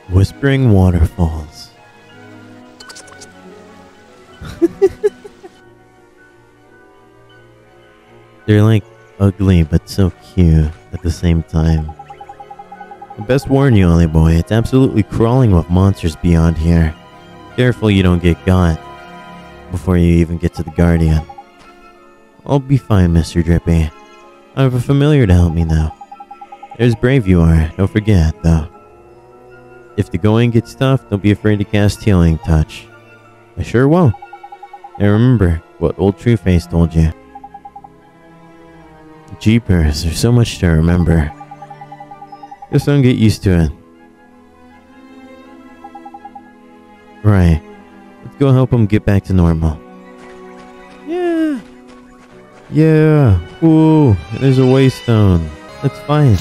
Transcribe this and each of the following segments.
Whispering waterfalls. They're like ugly but so cute at the same time. I best warn you, Ollie boy, it's absolutely crawling with monsters beyond here. Careful you don't get got before you even get to the Guardian. I'll be fine, Mr. Drippy. I have a familiar to help me now. There's brave you are, don't forget, though. If the going gets tough, don't be afraid to cast Healing Touch. I sure won't. And remember what old Trueface told you. Jeepers, there's so much to remember. Just don't get used to it. Right. Let's go help him get back to normal. Yeah. Yeah. Ooh, there's a waystone. That's fine.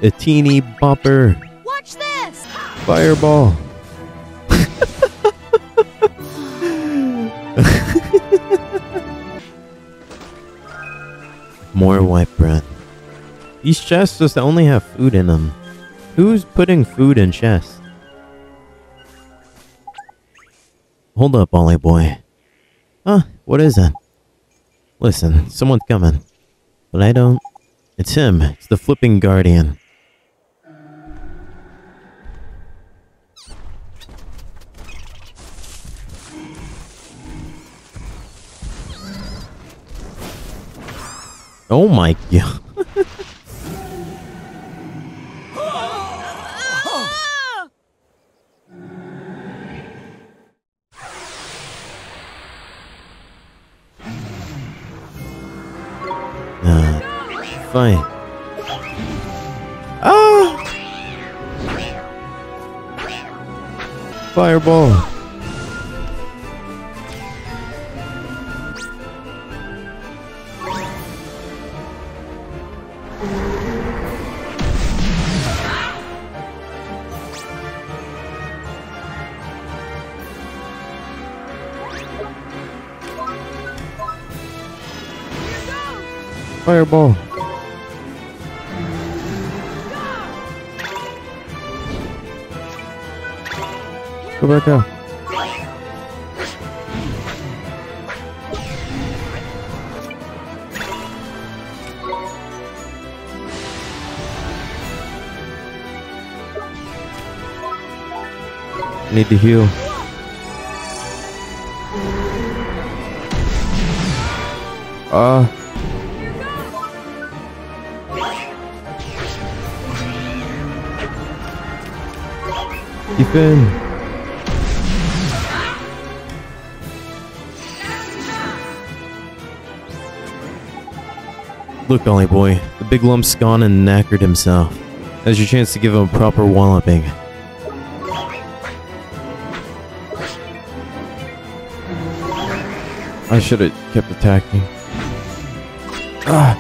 A teeny bopper. Watch this! Fireball. More white bread. These chests just only have food in them. Who's putting food in chests? Hold up, Ollie boy. Huh? What is it? Listen, someone's coming. But I don't... It's him. It's the flipping Guardian. Oh my god. Fine. Ah! Fireball. Fireball. Go back out. Need to heal. Defend. Look, Ollie boy, the big lump's gone and knackered himself. Now's your chance to give him a proper walloping. I should have kept attacking. Ah!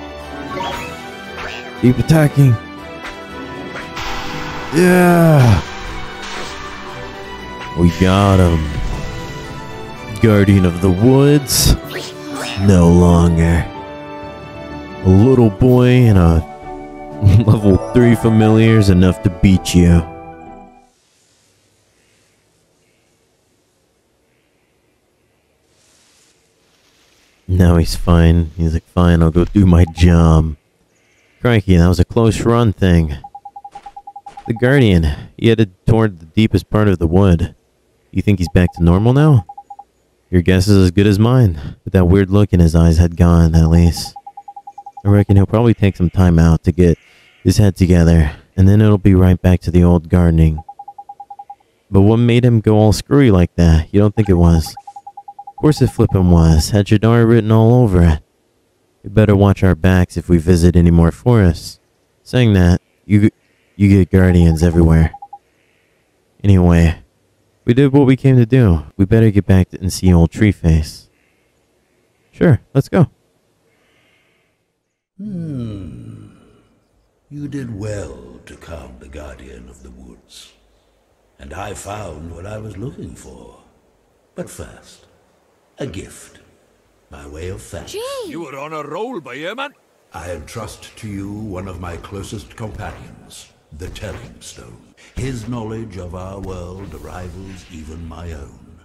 Keep attacking. Yeah! We got him. Guardian of the Woods. No longer. A little boy and a level 3 familiar is enough to beat you. Now he's fine. He's like, fine, I'll go do my job. Crikey, that was a close run thing. The Guardian, he headed toward the deepest part of the wood. You think he's back to normal now? Your guess is as good as mine, but that weird look in his eyes had gone, at least. I reckon he'll probably take some time out to get his head together, and then it'll be right back to the old gardening. But what made him go all screwy like that? You don't think it was? Of course it flippin' was. Had Shadar written all over it. We better watch our backs if we visit any more forests. Saying that, you get guardians everywhere. Anyway, we did what we came to do. We better get back and see old Treeface. Sure, let's go. You did well to calm the Guardian of the Woods. And I found what I was looking for. But first, a gift. By way of thanks. Gee! You were on a roll, by man. I entrust to you one of my closest companions. the Telling Stone. His knowledge of our world rivals even my own.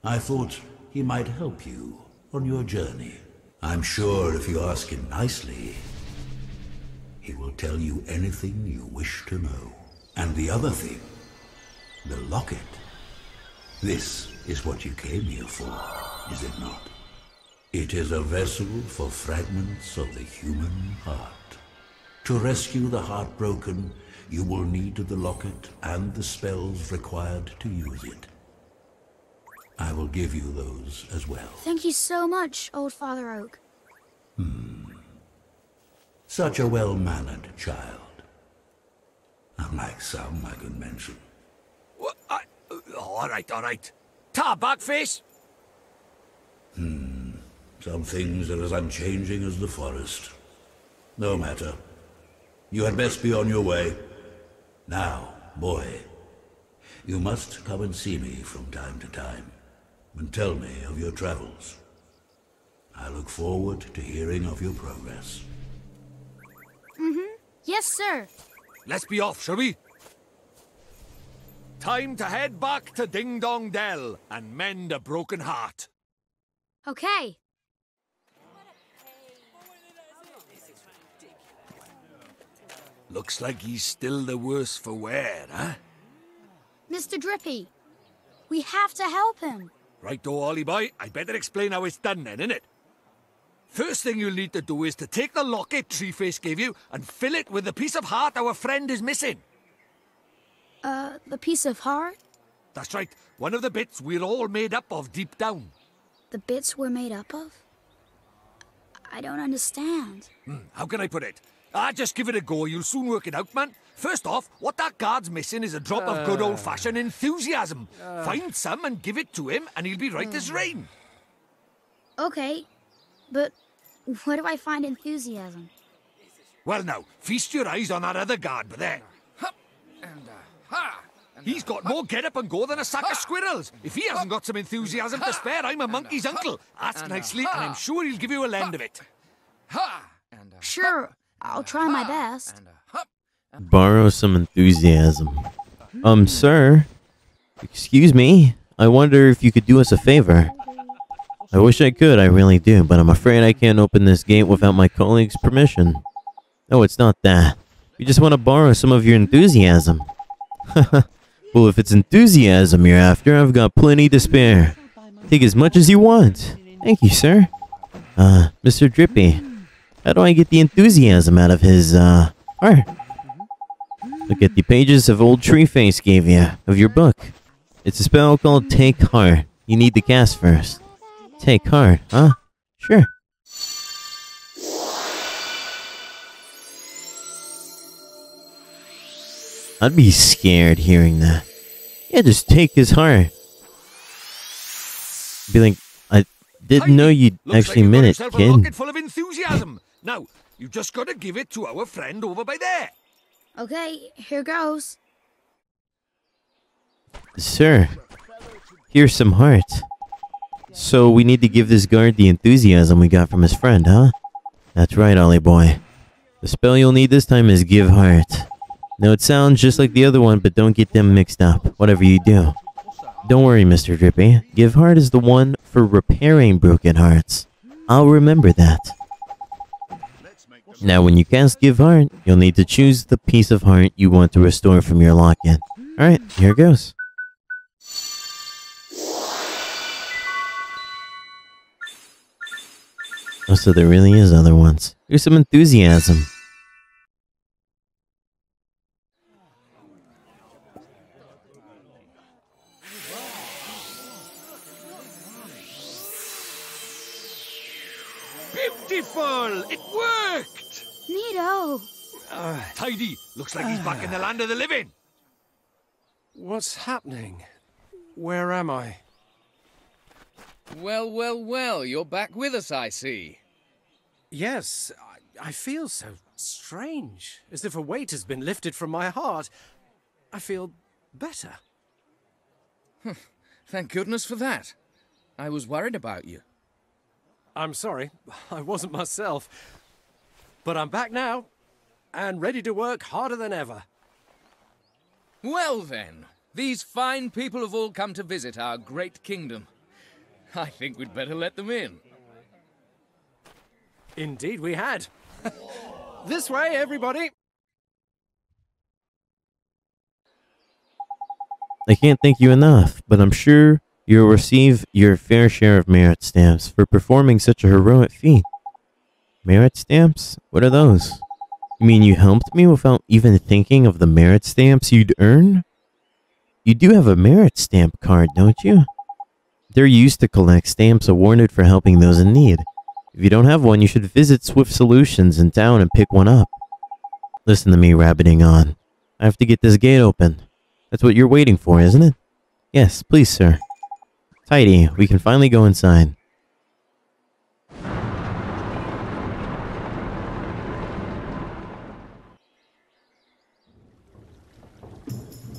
I thought he might help you on your journey. I'm sure if you ask him nicely, he will tell you anything you wish to know. And the other thing, the locket. This is what you came here for, is it not? It is a vessel for fragments of the human heart. To rescue the heartbroken, you will need the locket and the spells required to use it. I will give you those as well. Thank you so much, Old Father Oak. Such a well-mannered child. Unlike some I could mention. What? All right. Ta, Bagface! Some things are as unchanging as the forest. No matter. You had best be on your way. Now, boy, you must come and see me from time to time, and tell me of your travels. I look forward to hearing of your progress. Yes, sir. Let's be off, shall we? Time to head back to Ding Dong Dell and mend a broken heart. Okay. Looks like he's still the worse for wear, huh? Mr. Drippy, we have to help him. Right-o, Ollie boy, I better explain how it's done then, innit? First thing you'll need to do is to take the locket Treeface gave you and fill it with the piece of heart our friend is missing. The piece of heart? That's right, one of the bits we're all made up of deep down. The bits we're made up of? I don't understand. How can I put it? Just give it a go, you'll soon work it out, man. First off, what that guard's missing is a drop of good old-fashioned enthusiasm. Find some and give it to him, and he'll be right as rain. Okay, but where do I find enthusiasm? Well now, feast your eyes on that other guard, but there. He's got more get-up and go than a sack of squirrels. If he hasn't got some enthusiasm to spare, I'm a monkey's uncle. Ask nicely, and I'm sure he'll give you a lend of it. Sure, I'll try my best. Borrow some enthusiasm. Sir? Excuse me? I wonder if you could do us a favor. I wish I could, I really do, but I'm afraid I can't open this gate without my colleague's permission. No, it's not that. We just want to borrow some of your enthusiasm. Well, if it's enthusiasm you're after, I've got plenty to spare. Take as much as you want. Thank you, sir. Mr. Drippy, how do I get the enthusiasm out of his, heart? Look at the pages of old Treeface gave you, of your book. It's a spell called Take Heart. You need to cast first. Take Heart, huh? Sure. I'd be scared hearing that. Yeah, just take his heart. Be like, I didn't know you actually meant it, kid. A locket full of enthusiasm. Now, you just got to give it to our friend over by there. Okay, here goes. Sir, here's some heart. So we need to give this guard the enthusiasm we got from his friend, huh? That's right, Ollie boy. The spell you'll need this time is Give Heart. Now it sounds just like the other one, but don't get them mixed up, whatever you do. Don't worry, Mr. Drippy. Give Heart is the one for repairing broken hearts. I'll remember that. Now when you cast Give Heart, you'll need to choose the piece of heart you want to restore from your locket. Alright, here goes. Oh, so there really is other ones. Here's some enthusiasm. Beautiful! It worked! Neato. Tidy! Looks like he's back in the land of the living. What's happening? Where am I? Well, you're back with us, I see. Yes, I feel so strange, as if a weight has been lifted from my heart. I feel better. Thank goodness for that. I was worried about you. I'm sorry, I wasn't myself. But I'm back now, and ready to work harder than ever. Well then, these fine people have all come to visit our great kingdom. I think we'd better let them in. Indeed we had. This way, everybody. I can't thank you enough, but I'm sure you'll receive your fair share of merit stamps for performing such a heroic feat. Merit stamps? What are those? You mean you helped me without even thinking of the merit stamps you'd earn? You do have a merit stamp card, don't you? They're used to collect stamps awarded for helping those in need. If you don't have one, you should visit Swift Solutions in town and pick one up. Listen to me rabbiting on. I have to get this gate open. That's what you're waiting for, isn't it? Yes, please, sir. Tidy, we can finally go inside.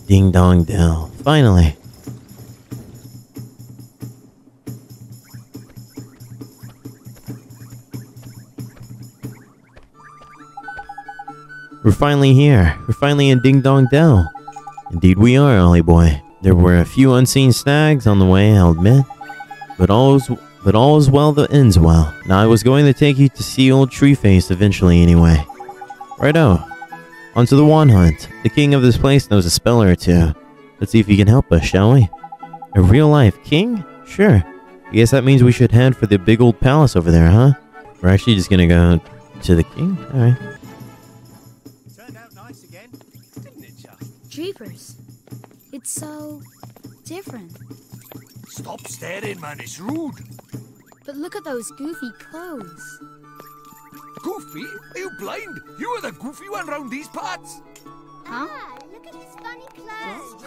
Ding dong Dell. Finally. We're finally here. We're finally in Ding Dong Dell. Indeed we are, Ollie boy. There were a few unseen snags on the way, I'll admit. But all is well that ends well. Now I was going to take you to see old Treeface eventually anyway. Righto. On to the wand hunt. The king of this place knows a spell or two. Let's see if he can help us, shall we? A real-life king? Sure. I guess that means we should head for the big old palace over there, huh? We're actually just gonna go to the king? Alright. Turned out nice again, didn't it, just? Jeepers. It's so different. Stop staring, man. It's rude. But look at those goofy clothes. Goofy? Are you blind? You are the goofy one round these parts. Huh? Look at his funny clothes.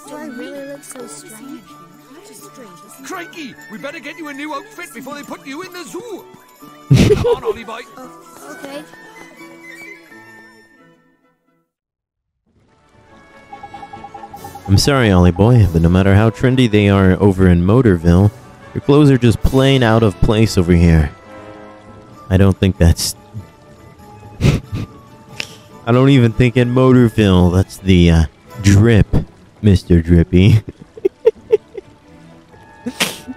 Do I really look so strange? Crikey, we better get you a new outfit before they put you in the zoo. Come on, Ollie boy. Okay. I'm sorry, Ollie boy, but no matter how trendy they are over in Motorville, your clothes are just plain out of place over here. I don't think that's... I don't even think in Motorville that's the, drip, Mr. Drippy.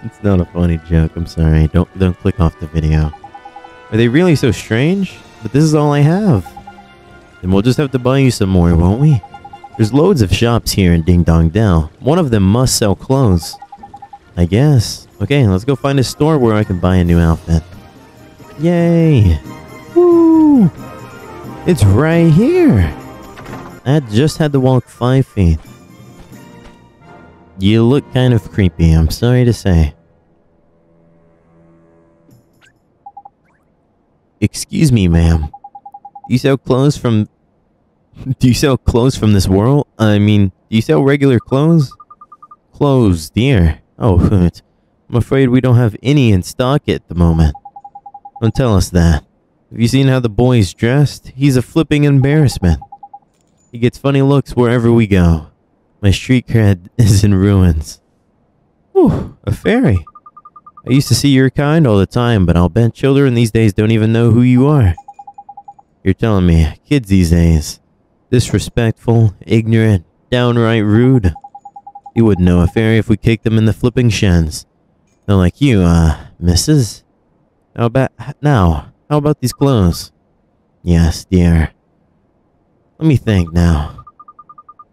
It's not a funny joke, I'm sorry. Don't click off the video. Are they really so strange? But this is all I have. Then we'll just have to buy you some more, won't we? There's loads of shops here in Ding Dong Dell. One of them must sell clothes. I guess. Okay, let's go find a store where I can buy a new outfit. Yay! Woo! It's right here! I just had to walk 5 feet. You look kind of creepy, I'm sorry to say. Excuse me, ma'am. Do you sell clothes from... Do you sell clothes from this world? I mean, do you sell regular clothes? Clothes, dear. Oh, I'm afraid we don't have any in stock at the moment. Don't tell us that. Have you seen how the boy's dressed? He's a flipping embarrassment. He gets funny looks wherever we go. My street cred is in ruins. Whew, a fairy. I used to see your kind all the time, but I'll bet children these days don't even know who you are. You're telling me, kids these days, disrespectful, ignorant, downright rude. You wouldn't know a fairy if we kicked them in the flipping shins. Not like you, missus. How about these clothes? Yes, dear. Let me think now.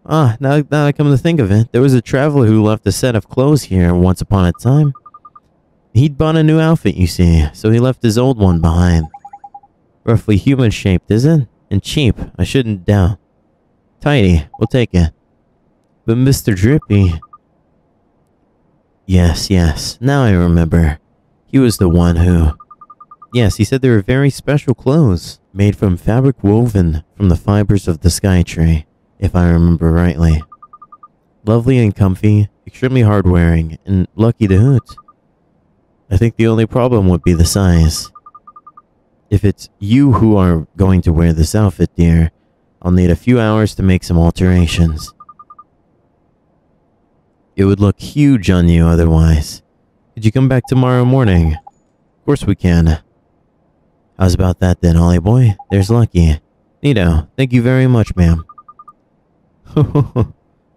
Now I come to think of it, there was a traveler who left a set of clothes here once upon a time. He'd bought a new outfit, you see, so he left his old one behind. Roughly human-shaped, is it? And cheap, I shouldn't doubt. Tidy, we'll take it. But Mr. Drippy... Yes, now I remember. He was the one who... Yes, he said they were very special clothes, made from fabric woven from the fibers of the sky tree, if I remember rightly. Lovely and comfy, extremely hard-wearing, and lucky to hoot. I think the only problem would be the size. If it's you who are going to wear this outfit, dear, I'll need a few hours to make some alterations. It would look huge on you otherwise. Could you come back tomorrow morning? Of course we can. How's about that then, Ollie boy? There's lucky. Nito, thank you very much, ma'am.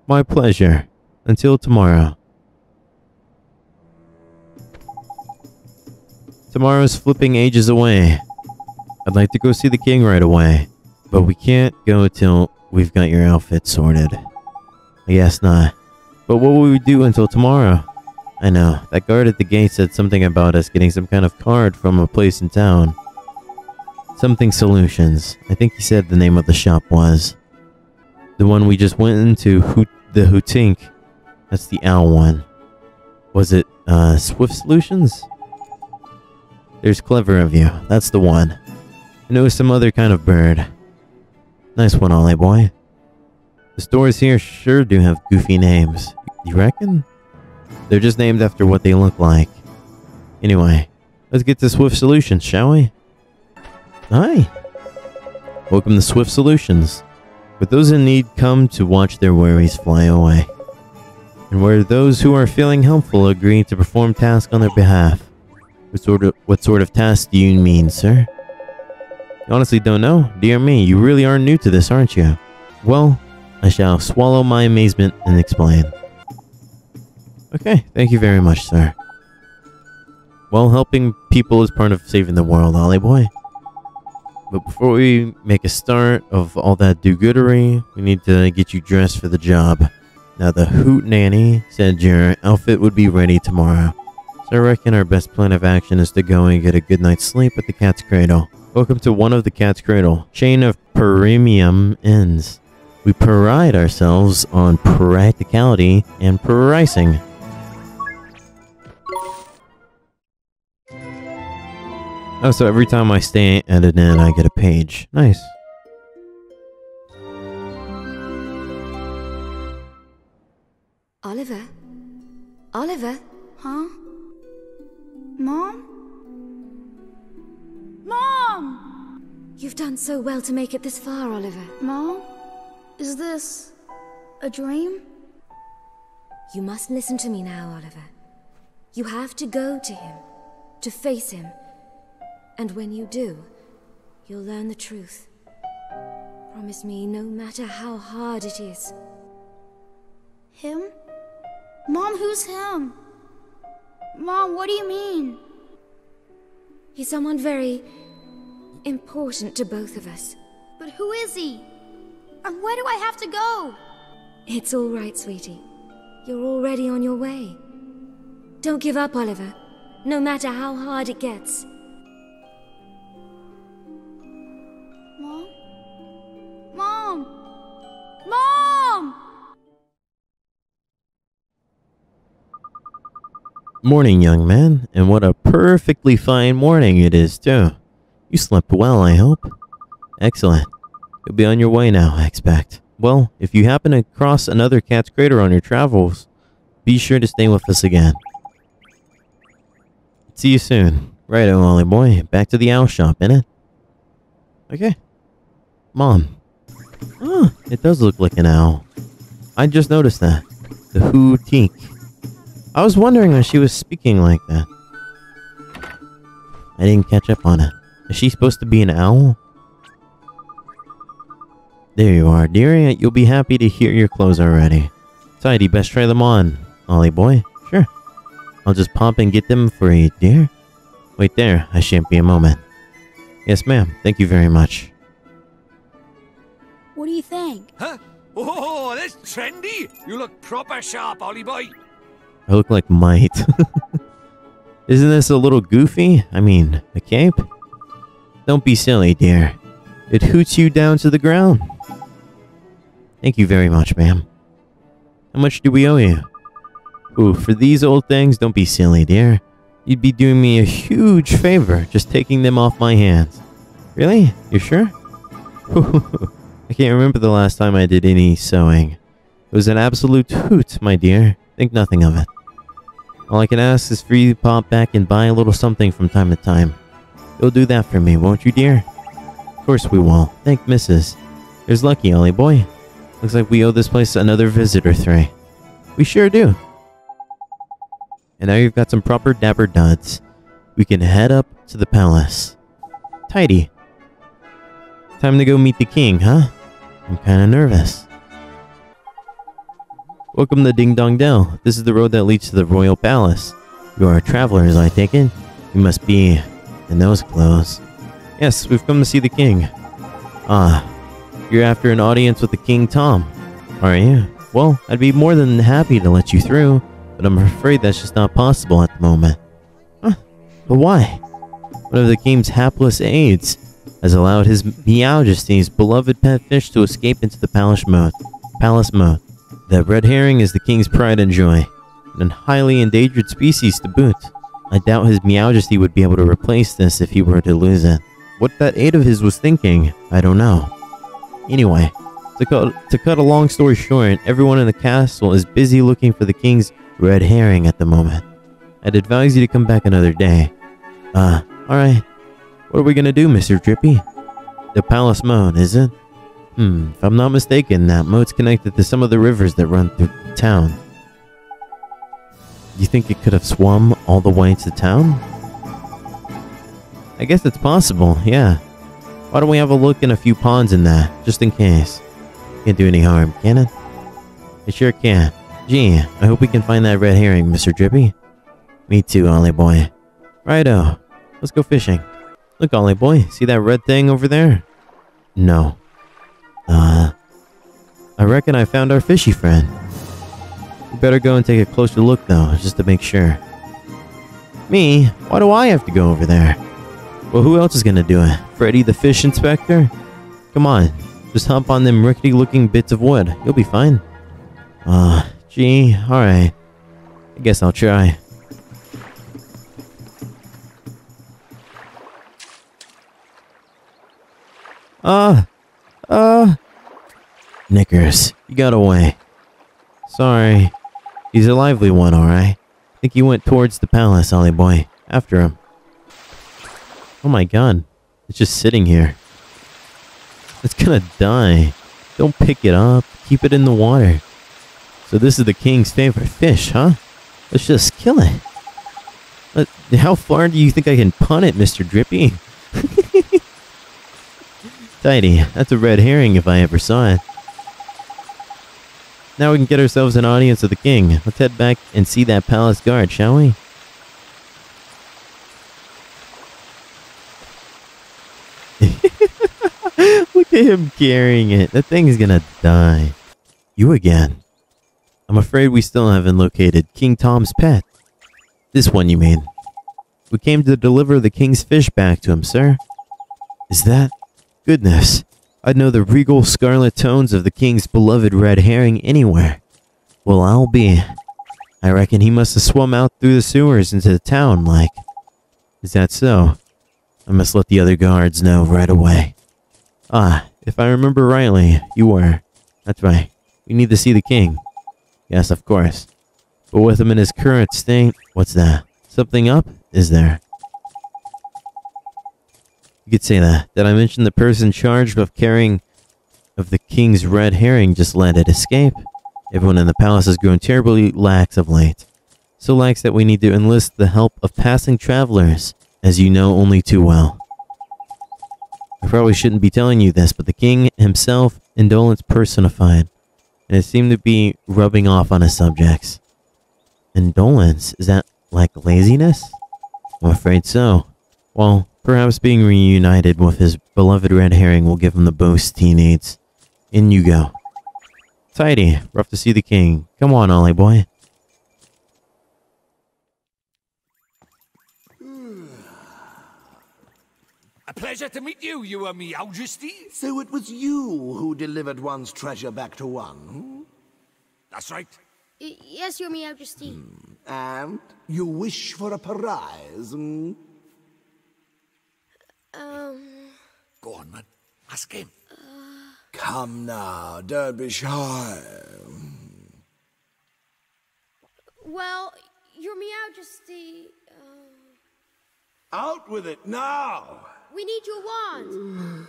My pleasure. Until tomorrow. Tomorrow's flipping ages away. I'd like to go see the king right away, but we can't go till we've got your outfit sorted. I guess not. But what will we do until tomorrow? I know, that guard at the gate said something about us getting some kind of card from a place in town. Something Solutions. I think he said the name of the shop was. The one we just went into, the Hootink. That's the owl one. Was it, Swift Solutions? There's clever of you. That's the one. And it was some other kind of bird. Nice one, Ollie boy. The stores here sure do have goofy names. You reckon? They're just named after what they look like. Anyway, let's get to Swift Solutions, shall we? Hi. Welcome to Swift Solutions, where those in need come to watch their worries fly away, and where those who are feeling helpful agree to perform tasks on their behalf. What sort of tasks do you mean, sir? You honestly don't know? Dear me, you really are new to this, aren't you? Well, I shall swallow my amazement and explain. Okay, thank you very much, sir. Well, helping people is part of saving the world, Ollie boy. But before we make a start of all that do-goodery, we need to get you dressed for the job. Now, the Hoot Nanny said your outfit would be ready tomorrow. So I reckon our best plan of action is to go and get a good night's sleep at the Cat's Cradle. Welcome to one of the Cat's Cradle, chain of premium inns. We pride ourselves on practicality and pricing. Oh, so every time I stay at an inn, I get a page. Nice. Oliver? Oliver? Huh? Mom? Mom! You've done so well to make it this far, Oliver. Mom? Is this a dream? You must listen to me now, Oliver. You have to go to him, to face him. And when you do, you'll learn the truth. Promise me, no matter how hard it is. Him? Mom, who's him? Mom, what do you mean? He's someone very important to both of us. But who is he? And where do I have to go? It's all right, sweetie. You're already on your way. Don't give up, Oliver, no matter how hard it gets. Mom? Mom! Mom! Morning, young man, and what a perfectly fine morning it is, too. You slept well, I hope. Excellent. You'll be on your way now, I expect. Well, if you happen to cross another Cat's Crater on your travels, be sure to stay with us again. See you soon. Righto, Ollie boy. Back to the owl shop, innit? Okay. Mom. Oh, it does look like an owl. I just noticed that. The Hootink. I was wondering why she was speaking like that. I didn't catch up on it. Is she supposed to be an owl? There you are, dearie. You'll be happy to hear your clothes are ready. Tidy, best try them on, Ollie boy. Sure. I'll just pop and get them for you, dear. Wait there, I shan't be a moment. Yes, ma'am. Thank you very much. What do you think? Huh? Oh, that's trendy. You look proper sharp, Ollie boy. I look like Might. Isn't this a little goofy? I mean, a cape? Don't be silly, dear. It hoots you down to the ground. Thank you very much, ma'am. How much do we owe you? Ooh, for these old things, don't be silly, dear. You'd be doing me a huge favor just taking them off my hands. Really? You're sure? I can't remember the last time I did any sewing. It was an absolute hoot, my dear. Think nothing of it. All I can ask is for you to pop back and buy a little something from time to time. You'll do that for me, won't you, dear? Of course we will. Thank Mrs. There's lucky, Ollie boy. Looks like we owe this place another visit or three. We sure do. And now you've got some proper dapper duds. We can head up to the palace. Tidy. Time to go meet the king, huh? I'm kinda nervous. Welcome to Ding Dong Dell. This is the road that leads to the royal palace. You are travelers, I take it? You must be in those clothes. Yes, we've come to see the king. Ah, you're after an audience with the King Tom, are you? Well, I'd be more than happy to let you through, but I'm afraid that's just not possible at the moment. Huh? But why? One of the king's hapless aides has allowed his Meowjesty's beloved pet fish to escape into the palace mode. The red herring is the king's pride and joy, and a highly endangered species to boot. I doubt his Meowjesty would be able to replace this if he were to lose it. What that aide of his was thinking, I don't know. Anyway, to cut a long story short, everyone in the castle is busy looking for the king's red herring at the moment. I'd advise you to come back another day. Alright. What are we gonna do, Mr. Drippy? The palace moat, is it? If I'm not mistaken, that moat's connected to some of the rivers that run through town. Do you think it could have swum all the way to town? I guess it's possible, yeah. Why don't we have a look in a few ponds in that, just in case? Can't do any harm, can it? It sure can. Gee, I hope we can find that red herring, Mr. Drippy. Me too, Ollie boy. Righto, let's go fishing. Look, Ollie boy, see that red thing over there? No. I reckon I found our fishy friend. We better go and take a closer look though, just to make sure. Me? Why do I have to go over there? Well, who else is gonna do it? Freddy the fish inspector? Come on, just hop on them rickety looking bits of wood. You'll be fine. Gee, alright. I guess I'll try. Knickers, you got away. Sorry. He's a lively one, alright. I think he went towards the palace, Ollie boy. After him. Oh my god. It's just sitting here. It's gonna die. Don't pick it up. Keep it in the water. So this is the king's favorite fish, huh? Let's just kill it. How far do you think I can punt it, Mr. Drippy? Tidy. That's a red herring if I ever saw it. Now we can get ourselves an audience of the king. Let's head back and see that palace guard, shall we? Look at him carrying it. That thing's gonna die. You again. I'm afraid we still haven't located King Tom's pet. This one, you mean? We came to deliver the king's fish back to him, sir. Is that? Goodness. I'd know the regal scarlet tones of the king's beloved red herring anywhere. Well, I'll be. I reckon he must have swum out through the sewers into the town, like. Is that so? I must let the other guards know right away. If I remember rightly, you were. That's right. We need to see the king. Yes, of course. But with him in his current state, what's that? Something up? Is there? You could say that. Did I mention the person charged with carrying of the king's red herring just let it escape? Everyone in the palace has grown terribly lax of late. So lax that we need to enlist the help of passing travelers, as you know only too well. I probably shouldn't be telling you this, but the king himself, indolence personified, and it seemed to be rubbing off on his subjects. Indolence? Is that like laziness? I'm afraid so. Well, perhaps being reunited with his beloved red herring will give him the boost he needs. In you go. Tidy, we're off to see the king. Come on, Ollie boy. A pleasure to meet you, you are Meowjesty. So it was you who delivered one's treasure back to one? That's right. Yes, your Meowjesty. And you wish for a prize? Go on, man. Ask him. Come now, don't be shy. Well, your Meowjesty, Out with it now! we need your wand.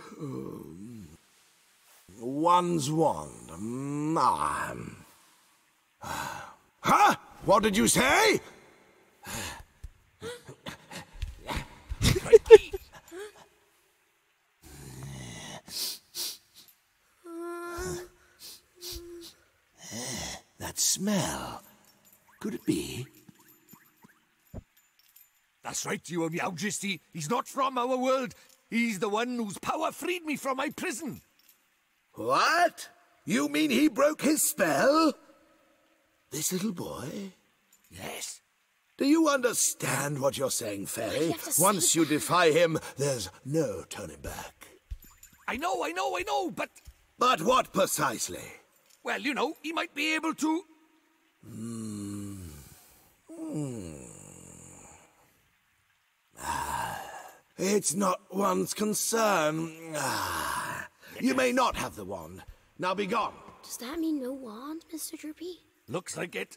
One's wand. Huh? What did you say? that smell? Could it be? That's right, your Meowjesty. He's not from our world. He's the one whose power freed me from my prison. What? You mean he broke his spell? This little boy? Yes. Do you understand what you're saying, Fairy? You have to Once say you defy him, there's no turning back. I know, but... But what precisely? Well, you know, he might be able to... It's not one's concern. You may not have the wand. Now be gone. Does that mean no wand, Mr. Drippy? Looks like it.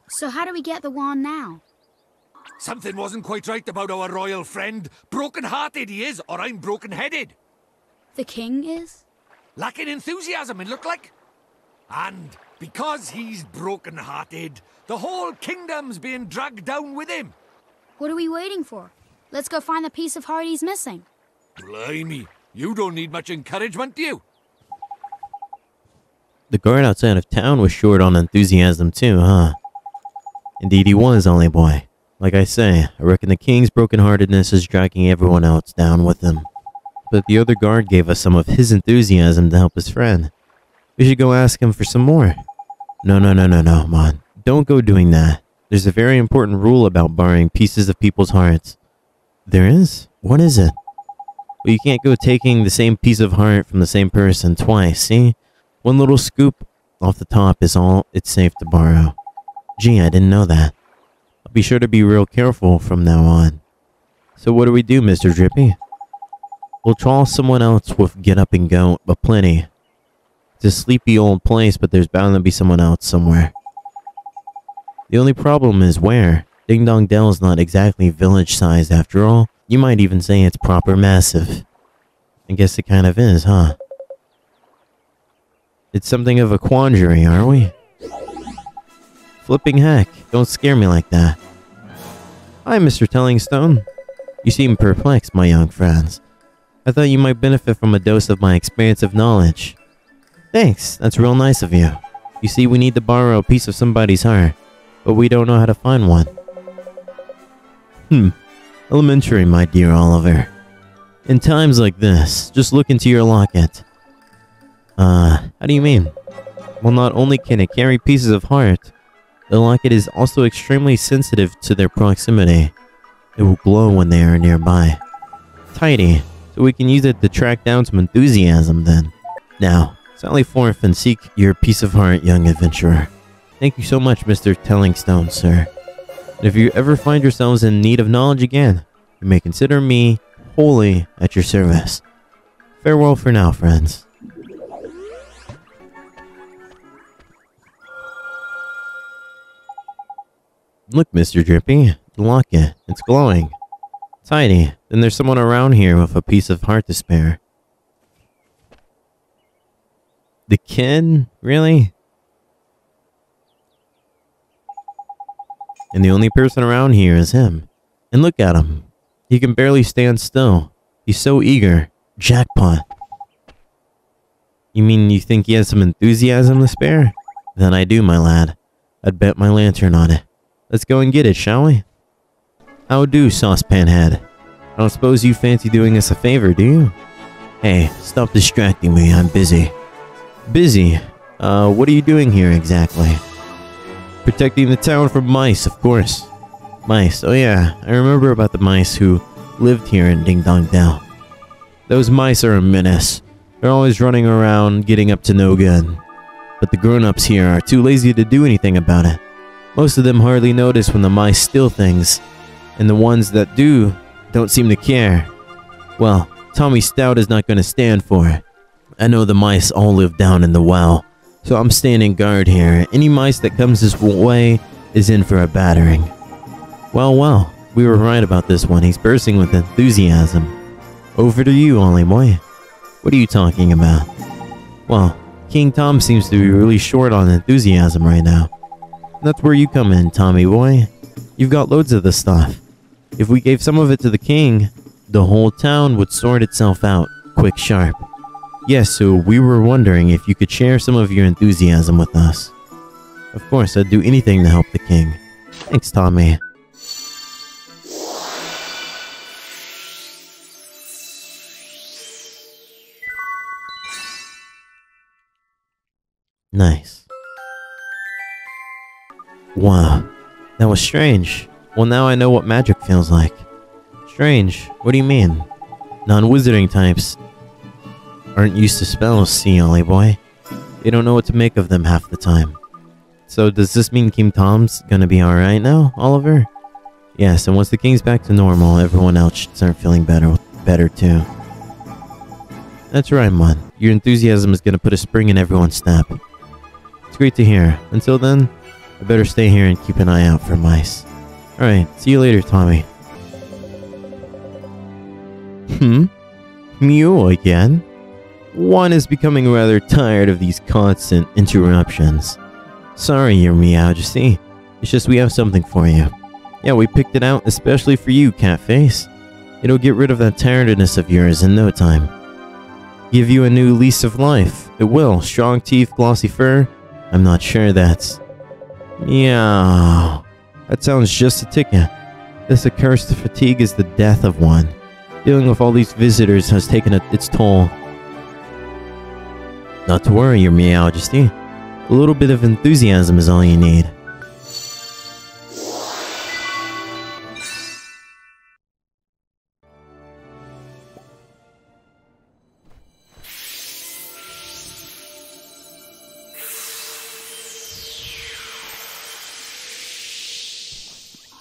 So how do we get the wand now? Something wasn't quite right about our royal friend. Broken-hearted he is, or I'm broken-headed. The king is? Lacking enthusiasm, it look like. And because he's broken-hearted, the whole kingdom's being dragged down with him. What are we waiting for? Let's go find the piece of heart he's missing. Blimey, you don't need much encouragement, do you? The guard outside of town was short on enthusiasm too, huh? Indeed he was, Ollie boy. Like I say, I reckon the king's brokenheartedness is dragging everyone else down with him. But the other guard gave us some of his enthusiasm to help his friend. We should go ask him for some more. No, Mon. Don't go doing that. There's a very important rule about borrowing pieces of people's hearts. There is? What is it? Well, you can't go taking the same piece of heart from the same person twice, see? One little scoop off the top is all it's safe to borrow. Gee, I didn't know that. I'll be sure to be real careful from now on. So what do we do, Mr. Drippy? We'll call someone else with get up and go, but plenty. It's a sleepy old place, but there's bound to be someone else somewhere. The only problem is where. Ding Dong Dell's not exactly village-sized after all. You might even say it's proper massive. I guess it kind of is, huh? It's something of a quandary, aren't we? Flipping heck, don't scare me like that. Hi, Mr. Tellingstone. You seem perplexed, my young friends. I thought you might benefit from a dose of my expansive knowledge. Thanks, that's real nice of you. You see, we need to borrow a piece of somebody's heart, but we don't know how to find one. Elementary, my dear Oliver. In times like this, just look into your locket. How do you mean? Well, not only can it carry pieces of heart, the locket is also extremely sensitive to their proximity. It will glow when they are nearby. Tidy, so we can use it to track down some enthusiasm then. Now, sally forth and seek your piece of heart, young adventurer. Thank you so much, Mr. Tellingstone, sir. And if you ever find yourselves in need of knowledge again, you may consider me wholly at your service. Farewell for now, friends. Look, Mr. Drippy, the locket. It's glowing. Tidy. Then there's someone around here with a piece of heart to spare. The kid? Really? And the only person around here is him. And look at him. He can barely stand still. He's so eager. Jackpot. You mean you think he has some enthusiasm to spare? Then I do, my lad. I'd bet my lantern on it. Let's go and get it, shall we? How do, Saucepan Head? I don't suppose you fancy doing us a favor, do you? Hey, stop distracting me, I'm busy. Busy? What are you doing here exactly? Protecting the town from mice, of course. Mice, oh yeah, I remember about the mice who lived here in Ding Dong Dell. Those mice are a menace. They're always running around, getting up to no good. But the grown-ups here are too lazy to do anything about it. Most of them hardly notice when the mice steal things, and the ones that do don't seem to care. Well, Tommy Stout is not going to stand for it. I know the mice all live down in the well, so I'm standing guard here. Any mice that comes this way is in for a battering. Well, we were right about this one. He's bursting with enthusiasm. Over to you, Ollie boy. What are you talking about? Well, King Tom seems to be really short on enthusiasm right now. That's where you come in, Tommy boy. You've got loads of the stuff. If we gave some of it to the king, the whole town would sort itself out, quick sharp. Yes, so we were wondering if you could share some of your enthusiasm with us. Of course, I'd do anything to help the king. Thanks, Tommy. Nice. Wow, that was strange. Well, now I know what magic feels like. Strange? What do you mean? Non-wizarding types aren't used to spells, see, Ollie boy. They don't know what to make of them half the time. So does this mean King Tom's gonna be alright now, Oliver? Yes, and once the king's back to normal, everyone else should start feeling better too. That's right, man. Your enthusiasm is gonna put a spring in everyone's step. It's great to hear. Until then, I better stay here and keep an eye out for mice. Alright, see you later, Tommy. You again? One is becoming rather tired of these constant interruptions. Sorry, your Meowjesty. It's just we have something for you. Yeah, we picked it out especially for you, Catface. It'll get rid of that tiredness of yours in no time. Give you a new lease of life. It will. Strong teeth, glossy fur. I'm not sure that's... Meow. That sounds just a ticket. This accursed fatigue is the death of one. Dealing with all these visitors has taken its toll. Not to worry, your Meowjesty. A little bit of enthusiasm is all you need.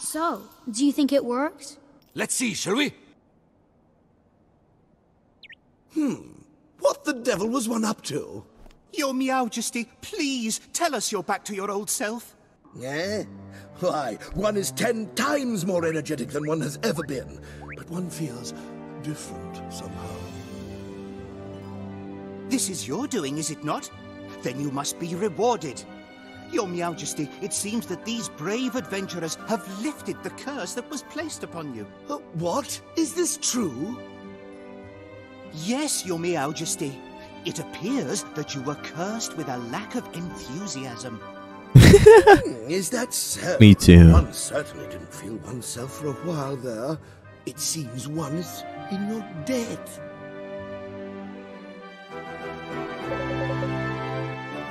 So, do you think it worked? Let's see, shall we? What the devil was one up to? Your Meowjesty, please tell us you're back to your old self. Eh? Why, one is 10 times more energetic than one has ever been. But one feels different somehow. This is your doing, is it not? Then you must be rewarded. Your Meowjesty, it seems that these brave adventurers have lifted the curse that was placed upon you. What? Is this true? Yes, your Meowjesty. It appears that you were cursed with a lack of enthusiasm. Is that so? Me too. One certainly didn't feel oneself for a while there. It seems one is in your debt.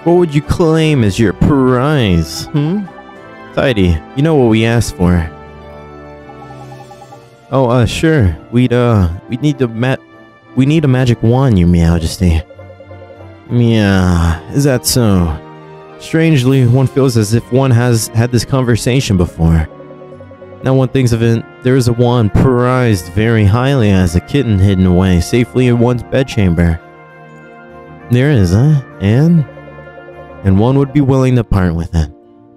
What would you claim as your prize, Tidy, you know what we asked for. Oh, sure. We need a magic wand, your Meowjesty. Yeah, is that so? Strangely, one feels as if one has had this conversation before. Now one thinks of it, there is a wand prized very highly as a kitten hidden away safely in one's bedchamber. There is, huh? And one would be willing to part with it.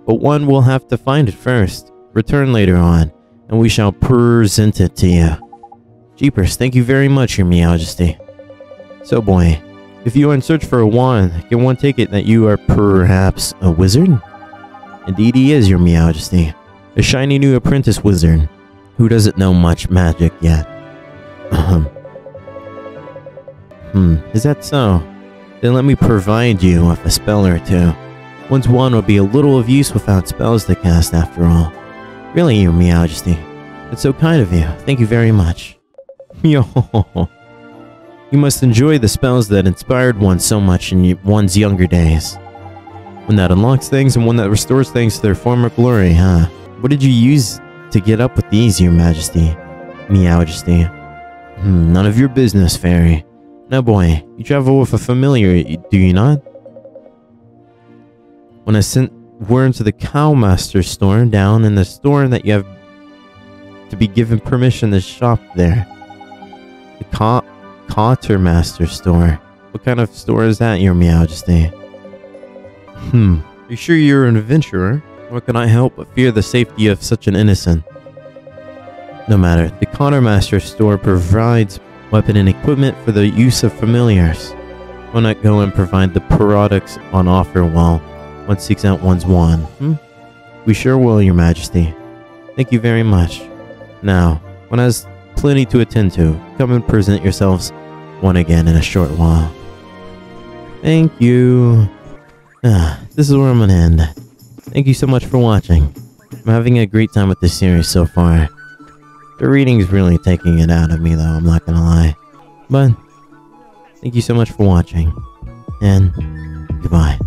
But one will have to find it first, return later on, and we shall present it to you. Jeepers, thank you very much, your Meowjesty. So boy, if you are in search for a wand, can one take it that you are perhaps a wizard? Indeed he is, your Meowjesty. A shiny new apprentice wizard, who doesn't know much magic yet. Is that so? Then let me provide you with a spell or two. One's wand would be a little of use without spells to cast after all. Really, your Meowjesty. It's so kind of you. Thank you very much. Yo. You must enjoy the spells that inspired one so much in one's younger days. One that unlocks things and one that restores things to their former glory, huh? What did you use to get up with these, your Majesty? Meowjesty. None of your business, fairy. Now boy, you travel with a familiar, do you not? When I sent word to the Cowmaster store down in the store that you have to be given permission to shop there. The Cottermaster store. What kind of store is that, your Meowjesty? Are you sure you're an adventurer? What can I help but fear the safety of such an innocent? No matter, the Cottermaster store provides weapon and equipment for the use of familiars. Why not go and provide the products on offer while one seeks out one's wand? We sure will, Your Majesty. Thank you very much. Now, one has plenty to attend to. Come and present yourselves one again in a short while. Thank you. This is where I'm gonna end. Thank you so much for watching. I'm having a great time with this series so far. The reading's really taking it out of me though, I'm not gonna lie. But, thank you so much for watching. And, goodbye.